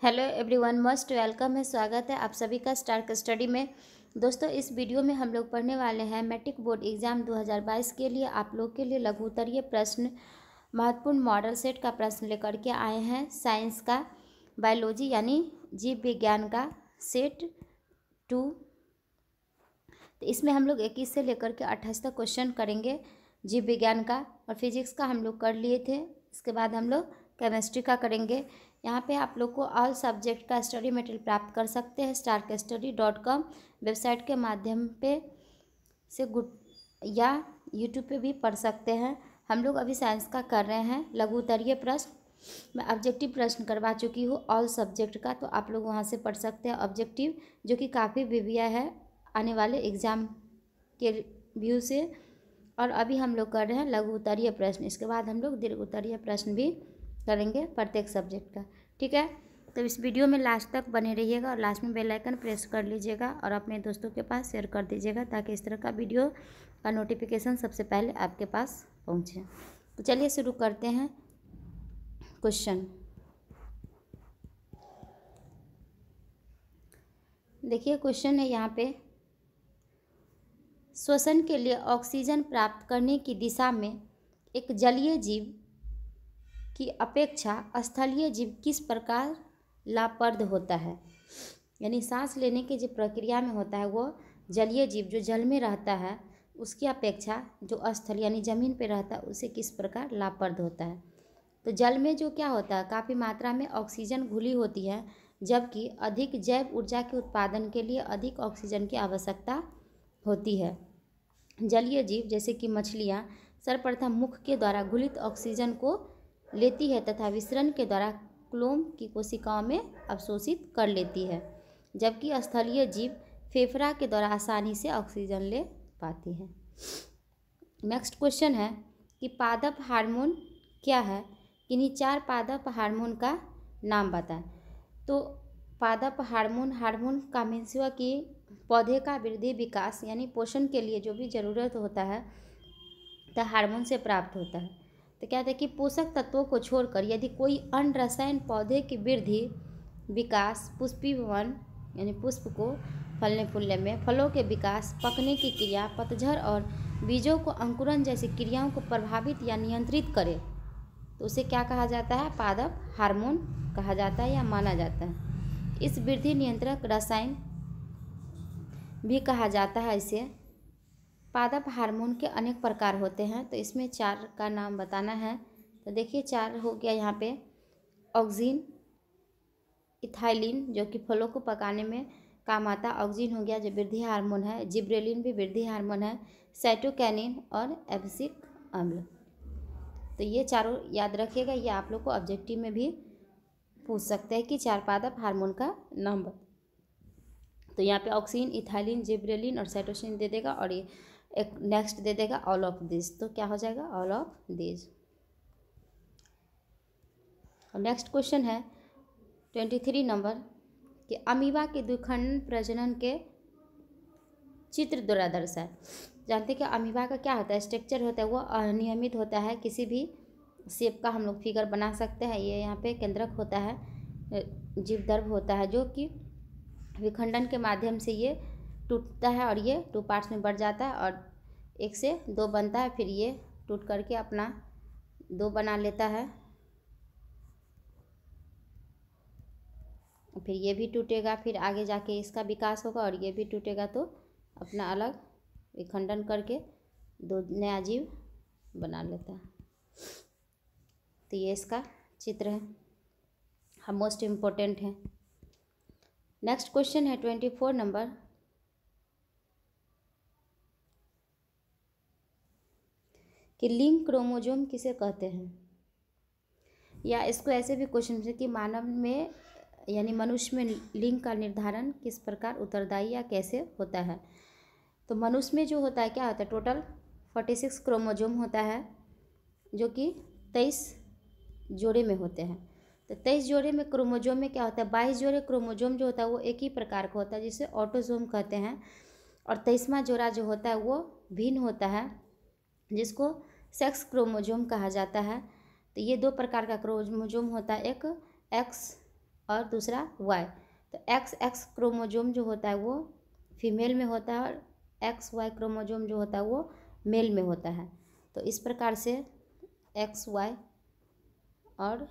Hello everyone, most welcome है। स्वागत है आप सभी का स्टार स्टडी में। दोस्तों, इस वीडियो में हम लोग पढ़ने वाले हैं मैट्रिक बोर्ड एग्जाम 2022 के लिए आप लोग के लिए लघु उत्तरीय प्रश्न महत्वपूर्ण मॉडल सेट का प्रश्न लेकर के आए हैं। साइंस का बायोलॉजी यानी जीव विज्ञान का सेट 2। तो इसमें हम लोग 21 से लेकर के 28 तक क्वेश्चन करेंगे जीव विज्ञान का, और फिजिक्स का हम लोग कर लिए थे। इसके बाद हम लोग केमिस्ट्री का करेंगे। यहाँ पे आप लोग को ऑल सब्जेक्ट का स्टडी मटेरियल प्राप्त कर सकते हैं starkstudy.com वेबसाइट के माध्यम पे से या यूट्यूब पे भी पढ़ सकते हैं। हम लोग अभी साइंस का कर रहे हैं लघु उत्तरीय प्रश्न। मैं ऑब्जेक्टिव प्रश्न करवा चुकी हूँ ऑल सब्जेक्ट का, तो आप लोग वहाँ से पढ़ सकते हैं ऑब्जेक्टिव, जो कि काफ़ी विविया है आने वाले एग्ज़ाम के व्यू से। और अभी हम लोग कर रहे हैं लघु उत्तरीय प्रश्न। इसके बाद हम लोग दीर्घ उत्तरीय प्रश्न भी करेंगे प्रत्येक सब्जेक्ट का। ठीक है, तो इस वीडियो में लास्ट तक बने रहिएगा और लास्ट में बेल आइकन प्रेस कर लीजिएगा और अपने दोस्तों के पास शेयर कर दीजिएगा, ताकि इस तरह का वीडियो का नोटिफिकेशन सबसे पहले आपके पास पहुंचे। तो चलिए शुरू करते हैं क्वेश्चन। देखिए क्वेश्चन है यहाँ पे, श्वसन के लिए ऑक्सीजन प्राप्त करने की दिशा में एक जलीय जीव की अपेक्षा स्थलीय जीव किस प्रकार लाभप्रद होता है। यानी सांस लेने की जो प्रक्रिया में होता है वो जलीय जीव जो जल में रहता है उसकी अपेक्षा जो स्थल यानी ज़मीन पे रहता है उसे किस प्रकार लाभप्रद होता है। तो जल में जो क्या होता है, काफ़ी मात्रा में ऑक्सीजन घुली होती है, जबकि अधिक जैव ऊर्जा के उत्पादन के लिए अधिक ऑक्सीजन की आवश्यकता होती है। जलीय जीव जैसे कि मछलियाँ सर्वप्रथम मुख के द्वारा घुलित ऑक्सीजन को लेती है तथा विसरण के द्वारा क्लोम की कोशिकाओं में अवशोषित कर लेती है, जबकि स्थलीय जीव फेफड़ा के द्वारा आसानी से ऑक्सीजन ले पाती है। नेक्स्ट क्वेश्चन है कि पादप हार्मोन क्या है, किन्हीं 4 पादप हार्मोन का नाम बताएं। तो पादप हार्मोन का मीन्स हुआ कि पौधे का वृद्धि विकास यानी पोषण के लिए जो भी ज़रूरत होता है तो हार्मोन से प्राप्त होता है। तो क्या है कि पोषक तत्वों को छोड़कर यदि कोई अन्य रसायन पौधे की वृद्धि विकास, पुष्पीवन यानी पुष्प को फलने फूलने में, फलों के विकास, पकने की क्रिया, पतझड़ और बीजों को अंकुरन जैसी क्रियाओं को प्रभावित या नियंत्रित करे, तो उसे क्या कहा जाता है, पादप हार्मोन कहा जाता है या माना जाता है। इस वृद्धि नियंत्रक रसायन भी कहा जाता है इसे। पादप हार्मोन के अनेक प्रकार होते हैं, तो इसमें 4 का नाम बताना है। तो देखिए 4 हो गया यहाँ पे, ऑक्सिन, इथाइलिन जो कि फलों को पकाने में काम आता है, ऑक्सिन हो गया जो वृद्धि हार्मोन है, जिब्रेलिन भी वृद्धि हार्मोन है, साइटोकैनिन और एब्सिक अम्ल। तो ये चारों याद रखिएगा, ये आप लोग को ऑब्जेक्टिव में भी पूछ सकते हैं कि 4 पादप हार्मोन का नाम। तो यहाँ पे ऑक्सिन, इथाइलिन, जिब्रेलिन और साइटोसिन दे देगा, और ये एक नेक्स्ट दे देगा ऑल ऑफ दिस। तो क्या हो जाएगा, ऑल ऑफ दिस। और नेक्स्ट क्वेश्चन है 23 नंबर कि अमीबा के द्विखंड प्रजनन के चित्र द्वारा दर्शाए। जानते हैं कि अमीबा का क्या होता है, स्ट्रक्चर होता है वो अनियमित होता है, किसी भी शेप का हम लोग फिगर बना सकते हैं। ये यहाँ पे केंद्रक होता है, जीवदर्भ होता है, जो कि विखंडन के माध्यम से ये टूटता है और ये 2 पार्ट्स में बढ़ जाता है और 1 से 2 बनता है, फिर ये टूट करके अपना 2 बना लेता है, फिर ये भी टूटेगा, फिर आगे जाके इसका विकास होगा और ये भी टूटेगा, तो अपना अलग विखंडन करके 2 नया जीव बना लेता है। तो ये इसका चित्र है, हम मोस्ट इम्पोर्टेंट है। नेक्स्ट क्वेश्चन है 24 नंबर कि लिंग क्रोमोजोम किसे कहते हैं, या इसको ऐसे भी क्वेश्चन है कि मानव में यानी मनुष्य में लिंग का निर्धारण किस प्रकार उत्तरदायी या कैसे होता है। तो मनुष्य में जो होता है क्या होता है, टोटल 46 क्रोमोजोम होता है, जो कि 23 जोड़े में होते हैं। तो 23 जोड़े में क्रोमोजोम में क्या होता है, 22 जोड़े क्रोमोजोम जो होता है वो एक ही प्रकार का होता है जिसे ऑटोजोम कहते हैं, और 23वां जोड़ा जो होता है वो भिन्न होता है जिसको सेक्स क्रोमोजोम कहा जाता है। तो ये 2 प्रकार का क्रोमोजोम होता है, एक एक्स और दूसरा वाई। तो एक्स एक्स क्रोमोजोम जो होता है वो फीमेल में होता है और एक्स वाई क्रोमोजोम जो होता है वो मेल में होता है। तो इस प्रकार से एक्स वाई और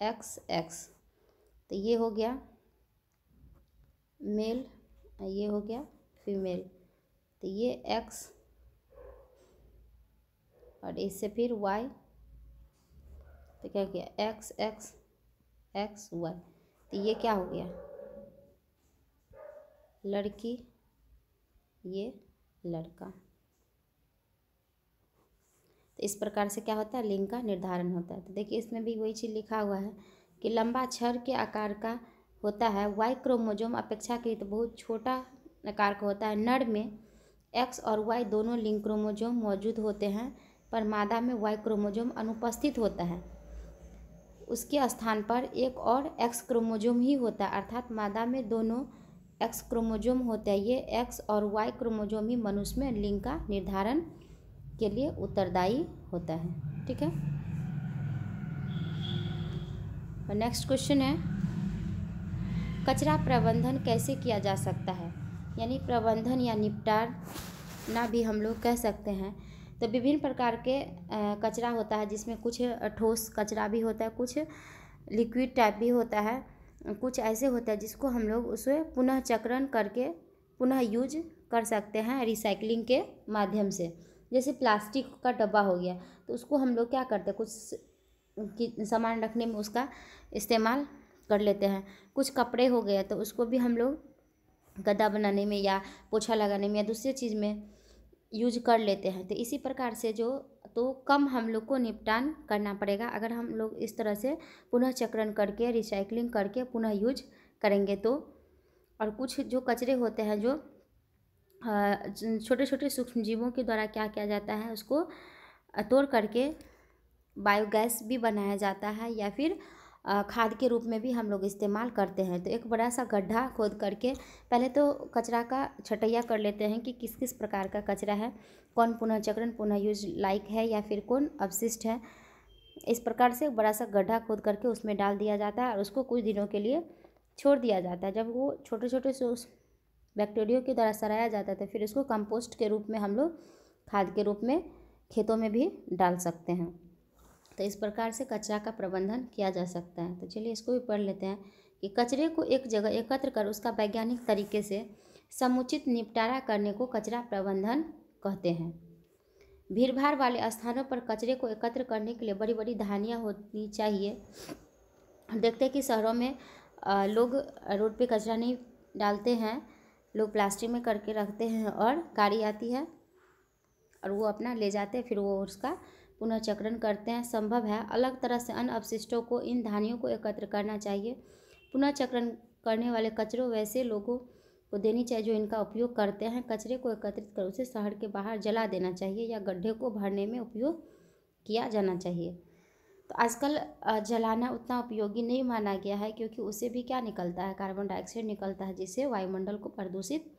एक्स एक्स, तो ये हो गया मेल, ये हो गया फीमेल। तो ये एक्स और इससे फिर वाई, तो क्या किया एक्स एक्स एक्स वाई। तो ये क्या हो गया लड़की, ये लड़का। तो इस प्रकार से क्या होता है लिंग का निर्धारण होता है। तो देखिए इसमें भी वही चीज़ लिखा हुआ है कि लंबा छड़ के आकार का होता है। वाई क्रोमोजोम अपेक्षाकृत तो बहुत छोटा आकार का होता है। नर में एक्स और वाई दोनों लिंग क्रोमोजोम मौजूद होते हैं, पर मादा में वाई क्रोमोजोम अनुपस्थित होता है। उसके स्थान पर एक और एक्स क्रोमोजोम ही होता है, अर्थात मादा में दोनों एक्स क्रोमोजोम होते हैं। ये एक्स और वाई क्रोमोजोम ही मनुष्य में लिंग का निर्धारण के लिए उत्तरदायी होता है। ठीक है, और नेक्स्ट क्वेश्चन है कचरा प्रबंधन कैसे किया जा सकता है, यानी प्रबंधन या निपटारा भी हम लोग कह सकते हैं। तो विभिन्न प्रकार के कचरा होता है, जिसमें कुछ ठोस कचरा भी होता है, कुछ लिक्विड टाइप भी होता है, कुछ ऐसे होता है जिसको हम लोग उसे पुनः चक्रण करके पुनः यूज कर सकते हैं रिसाइकलिंग के माध्यम से। जैसे प्लास्टिक का डब्बा हो गया, तो उसको हम लोग क्या करते हैं कुछ सामान रखने में उसका इस्तेमाल कर लेते हैं। कुछ कपड़े हो गए तो उसको भी हम लोग गद्दा बनाने में या पोछा लगाने में या दूसरी चीज़ में यूज कर लेते हैं। तो इसी प्रकार से तो कम हम लोग को निपटान करना पड़ेगा अगर हम लोग इस तरह से पुनः चक्रण करके रिसाइकलिंग करके पुनः यूज करेंगे तो। और कुछ जो कचरे होते हैं जो छोटे छोटे सूक्ष्म जीवों के द्वारा क्या किया जाता है, उसको तोड़ करके बायोगैस भी बनाया जाता है या फिर खाद के रूप में भी हम लोग इस्तेमाल करते हैं। तो एक बड़ा सा गड्ढा खोद करके पहले तो कचरा का छटैया कर लेते हैं कि किस किस प्रकार का कचरा है, कौन पुनः चक्रण पुनः यूज लायक है या फिर कौन अपशिष्ट है। इस प्रकार से बड़ा सा गड्ढा खोद करके उसमें डाल दिया जाता है और उसको कुछ दिनों के लिए छोड़ दिया जाता है। जब वो छोटे छोटे से उस बैक्टीरिया के द्वारा सराया जाता है तो फिर उसको कंपोस्ट के रूप में हम लोग खाद के रूप में खेतों में भी डाल सकते हैं। तो इस प्रकार से कचरा का प्रबंधन किया जा सकता है। तो चलिए इसको भी पढ़ लेते हैं कि कचरे को एक जगह एकत्र कर उसका वैज्ञानिक तरीके से समुचित निपटारा करने को कचरा प्रबंधन कहते हैं। भीड़भाड़ वाले स्थानों पर कचरे को एकत्र करने के लिए बड़ी बड़ी धानियाँ होनी चाहिए। देखते हैं कि शहरों में लोग रोड पे कचरा नहीं डालते हैं, लोग प्लास्टिक में करके रखते हैं और गाड़ी आती है और वो अपना ले जाते हैं, फिर वो उसका पुनः चक्रण करते हैं। संभव है अलग तरह से अन्य अपशिष्टों को इन धानियों को एकत्र करना चाहिए। पुनः चक्रण करने वाले कचरों वैसे लोगों को देनी चाहिए जो इनका उपयोग करते हैं। कचरे को एकत्रित कर उसे शहर के बाहर जला देना चाहिए या गड्ढे को भरने में उपयोग किया जाना चाहिए। तो आजकल जलाना उतना उपयोगी नहीं माना गया है, क्योंकि उससे भी क्या निकलता है, कार्बन डाइऑक्साइड निकलता है जिससे वायुमंडल को प्रदूषित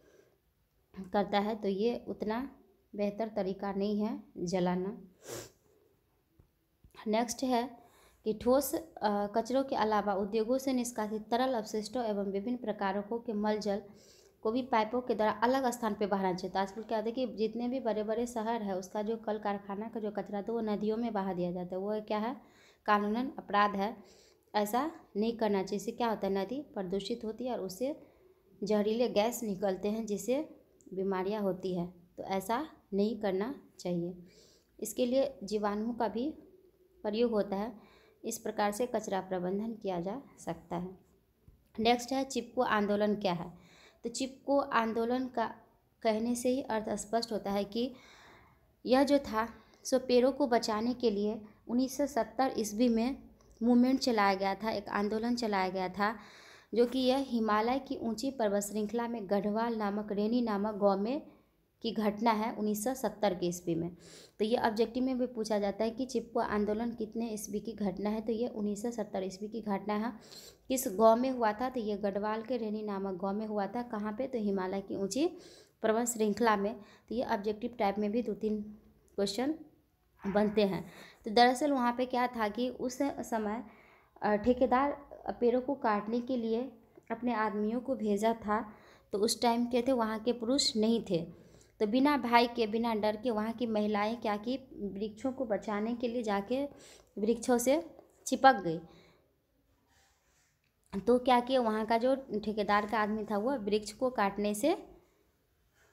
करता है। तो ये उतना बेहतर तरीका नहीं है जलाना। नेक्स्ट है कि ठोस कचरों के अलावा उद्योगों से निष्कासित तरल अपशिष्टों एवं विभिन्न प्रकारों के मल जल को भी पाइपों के द्वारा अलग स्थान पर बहाना चाहिए। तो आजकल क्या होता है कि जितने भी बड़े बड़े शहर है उसका जो कल कारखाना का जो कचरा था वो नदियों में बहा दिया जाता है। वो क्या है, कानूनन अपराध है, ऐसा नहीं करना चाहिए। इससे क्या होता है, नदी प्रदूषित होती है और उससे जहरीले गैस निकलते हैं जिससे बीमारियां होती है। तो ऐसा नहीं करना चाहिए। इसके लिए जीवाणुओं का भी प्रयोग होता है। इस प्रकार से कचरा प्रबंधन किया जा सकता है। नेक्स्ट है चिपको आंदोलन क्या है। तो चिपको आंदोलन का कहने से ही अर्थ स्पष्ट होता है कि यह जो था सो पेड़ों को बचाने के लिए 1970 ईस्वी में मूवमेंट चलाया गया था, एक आंदोलन चलाया गया था, जो कि यह हिमालय की ऊंची पर्वत श्रृंखला में गढ़वाल नामक रेनी नामक गाँव में की घटना है 1970 के ईस्वी में। तो ये ऑब्जेक्टिव में भी पूछा जाता है कि चिपको आंदोलन कितने ईस्वी की घटना है। तो ये 1970 ईस्वी की घटना है। किस गांव में हुआ था, तो ये गढ़वाल के रेनी नामक गांव में हुआ था। कहाँ पे, तो हिमालय की ऊंची पर्वत श्रृंखला में। तो ये ऑब्जेक्टिव टाइप में भी 2-3 क्वेश्चन बनते हैं। तो दरअसल वहाँ पे क्या था कि उस समय ठेकेदार पेड़ों को काटने के लिए अपने आदमियों को भेजा था, तो उस टाइम क्या थे, वहाँ के पुरुष नहीं थे। तो बिना भय के, बिना डर के वहाँ की महिलाएं क्या की, वृक्षों को बचाने के लिए जाके वृक्षों से चिपक गई। तो क्या किया, वहाँ का जो ठेकेदार का आदमी था वो वृक्ष को काटने से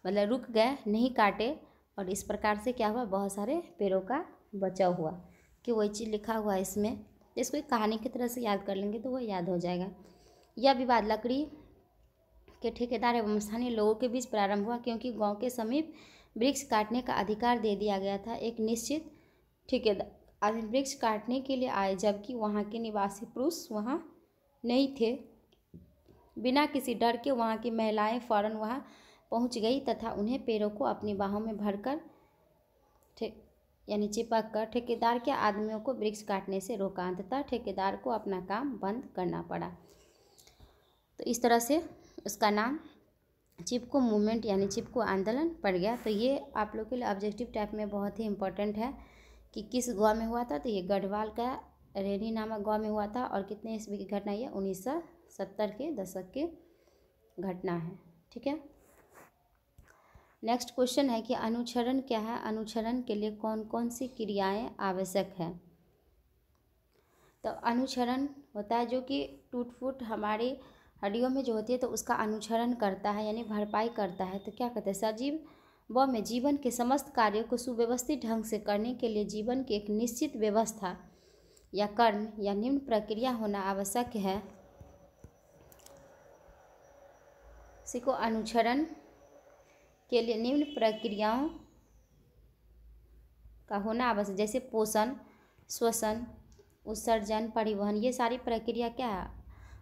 मतलब रुक गए, नहीं काटे। और इस प्रकार से क्या हुआ, बहुत सारे पेड़ों का बचाव हुआ। कि वही चीज़ लिखा हुआ है इसमें, इसको एक कहानी की तरह से याद कर लेंगे तो वो याद हो जाएगा। यह विवाद लकड़ी के ठेकेदार एवं स्थानीय लोगों के बीच प्रारंभ हुआ, क्योंकि गांव के समीप वृक्ष काटने का अधिकार दे दिया गया था। एक निश्चित ठेकेदार आदमी वृक्ष काटने के लिए आए, जबकि वहाँ के निवासी पुरुष वहाँ नहीं थे। बिना किसी डर के वहाँ की महिलाएं फौरन वहाँ पहुँच गई तथा उन्हें पेड़ों को अपनी बाहों में भरकर यानी चिपक कर ठेकेदार के आदमियों को वृक्ष काटने से रोका। अंततः ठेकेदार को अपना काम बंद करना पड़ा। तो इस तरह से उसका नाम चिपको मूवमेंट यानी चिपको आंदोलन पड़ गया। तो ये आप लोग के लिए ऑब्जेक्टिव टाइप में बहुत ही इम्पोर्टेंट है कि किस गांव में हुआ था। तो ये गढ़वाल का रेनी नामक गांव में हुआ था। और कितने ईस्वी की घटना, ये 1970 के दशक की घटना है। ठीक है। नेक्स्ट क्वेश्चन है कि अनुचरण क्या है। अनुचरण के लिए कौन कौन सी क्रियाएं आवश्यक है। तो अनुचरण होता है जो कि टूट फूट हमारी हड्डियों में जो होती है तो उसका अनुचरण करता है, यानी भरपाई करता है। तो क्या कहते हैं, सजीव व में जीवन के समस्त कार्यों को सुव्यवस्थित ढंग से करने के लिए जीवन की एक निश्चित व्यवस्था या कर्म या निम्न प्रक्रिया होना आवश्यक है। इसी को अनुचरण के लिए निम्न प्रक्रियाओं का होना आवश्यक, जैसे पोषण, श्वसन, उत्सर्जन, परिवहन, ये सारी प्रक्रिया क्या है,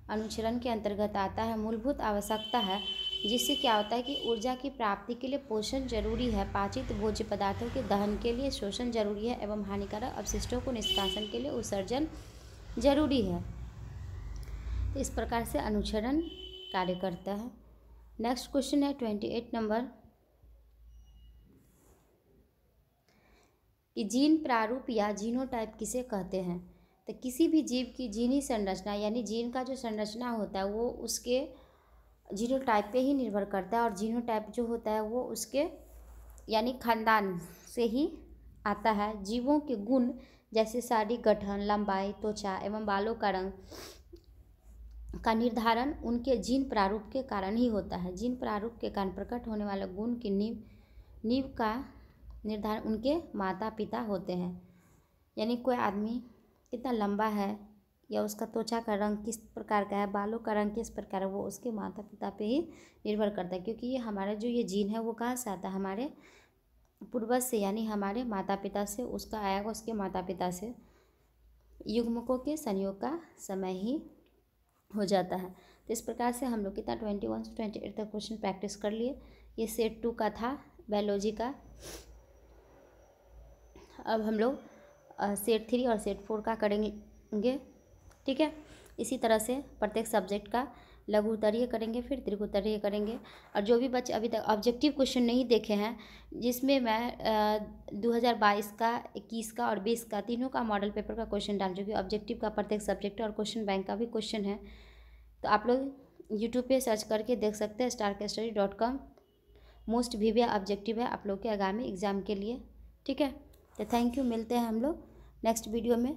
अनुचरण के अंतर्गत आता है। मूलभूत आवश्यकता है, जिससे क्या होता है कि ऊर्जा की प्राप्ति के लिए पोषण जरूरी है, पाचित भोज्य पदार्थों के दहन के लिए शोषण जरूरी है एवं हानिकारक अवशिष्टों को निष्कासन के लिए उत्सर्जन जरूरी है। तो इस प्रकार से अनुचरण कार्य करता है। नेक्स्ट क्वेश्चन है 28 नंबर कि जीन प्रारूप या जीनोटाइप किसे कहते हैं। तो किसी भी जीव की जीनी संरचना यानी जीन का जो संरचना होता है वो उसके जीनोटाइप पे ही निर्भर करता है। और जीनोटाइप जो होता है वो उसके यानी खानदान से ही आता है। जीवों के गुण जैसे शारीरिक गठन, लंबाई, त्वचा एवं बालों का रंग का निर्धारण उनके जीन प्रारूप के कारण ही होता है। जीन प्रारूप के कारण प्रकट होने वाले गुण की नींव का निर्धारण उनके माता पिता होते हैं। यानी कोई आदमी कितना लंबा है या उसका त्वचा का रंग किस प्रकार का है, बालों का रंग किस प्रकार है, वो उसके माता पिता पे ही निर्भर करता है। क्योंकि ये हमारा जो ये जीन है वो कहाँ से आता है, हमारे पूर्वज से, यानी हमारे माता पिता से उसका आएगा, उसके माता पिता से। युग्मकों के संयोग का समय ही हो जाता है। तो इस प्रकार से हम लोग कितना 21 से 28 तक क्वेश्चन प्रैक्टिस कर लिए। ये सेट 2 का था बायोलॉजी का। अब हम लोग सेट 3 और सेट 4 का करेंगे। ठीक है। इसी तरह से प्रत्येक सब्जेक्ट का लघु उत्तरीय करेंगे, फिर दीर्घ उत्तरीय करेंगे। और जो भी बच्चे अभी तक ऑब्जेक्टिव क्वेश्चन नहीं देखे हैं, जिसमें मैं 2022 का, 21 का और 20 का तीनों का मॉडल पेपर का क्वेश्चन डाल चुकी हूँ। ऑब्जेक्टिव का प्रत्येक सब्जेक्ट और क्वेश्चन बैंक का भी क्वेश्चन है। तो आप लोग यूट्यूब पे सर्च करके देख सकते हैं। starkstudy.com मोस्ट वीविया ऑब्जेक्टिव है आप लोग के आगामी एग्जाम के लिए। ठीक है। तो थैंक यू, मिलते हैं हम लोग नेक्स्ट वीडियो में।